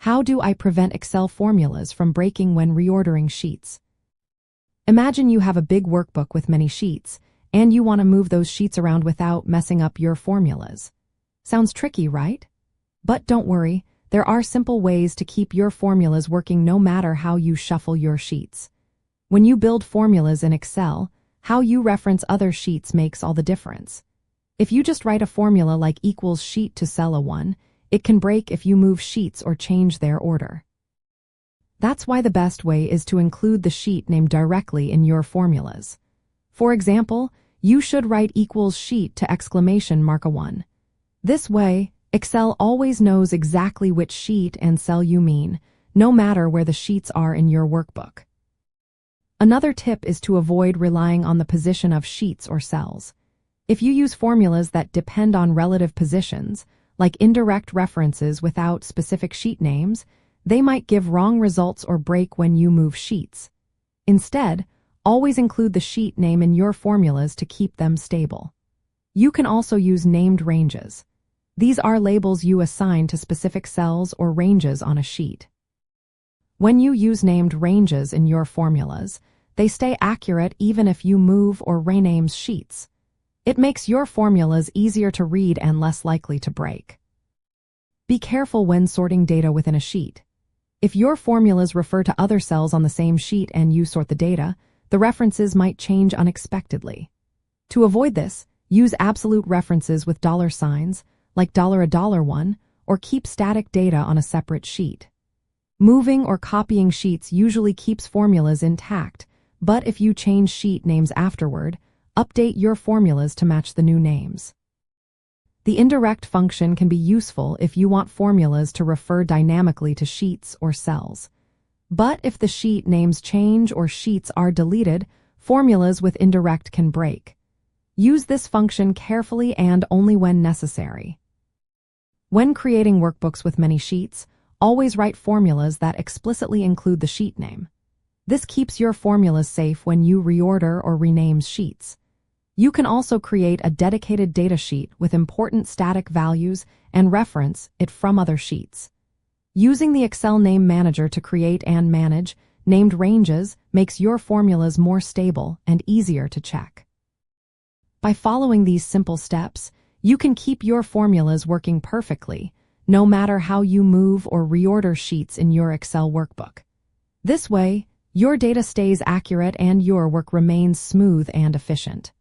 How do I prevent Excel formulas from breaking when reordering sheets? Imagine you have a big workbook with many sheets, and you want to move those sheets around without messing up your formulas. Sounds tricky, right? But don't worry, there are simple ways to keep your formulas working no matter how you shuffle your sheets. When you build formulas in Excel, how you reference other sheets makes all the difference. If you just write a formula like equals sheet to cell A1, it can break if you move sheets or change their order. That's why the best way is to include the sheet name directly in your formulas. For example, you should write equals sheet to exclamation mark A1. This way, Excel always knows exactly which sheet and cell you mean, no matter where the sheets are in your workbook. Another tip is to avoid relying on the position of sheets or cells. If you use formulas that depend on relative positions, like indirect references without specific sheet names, they might give wrong results or break when you move sheets. Instead, always include the sheet name in your formulas to keep them stable. You can also use named ranges. These are labels you assign to specific cells or ranges on a sheet. When you use named ranges in your formulas, they stay accurate even if you move or rename sheets. It makes your formulas easier to read and less likely to break. Be careful when sorting data within a sheet. If your formulas refer to other cells on the same sheet and you sort the data, the references might change unexpectedly. To avoid this, use absolute references with dollar signs, like $1, or keep static data on a separate sheet. Moving or copying sheets usually keeps formulas intact, but if you change sheet names afterward, update your formulas to match the new names. The indirect function can be useful if you want formulas to refer dynamically to sheets or cells. But if the sheet names change or sheets are deleted, formulas with indirect can break. Use this function carefully and only when necessary. When creating workbooks with many sheets, always write formulas that explicitly include the sheet name. This keeps your formulas safe when you reorder or rename sheets. You can also create a dedicated data sheet with important static values and reference it from other sheets. Using the Excel Name Manager to create and manage named ranges makes your formulas more stable and easier to check. By following these simple steps, you can keep your formulas working perfectly, no matter how you move or reorder sheets in your Excel workbook. This way, your data stays accurate and your work remains smooth and efficient.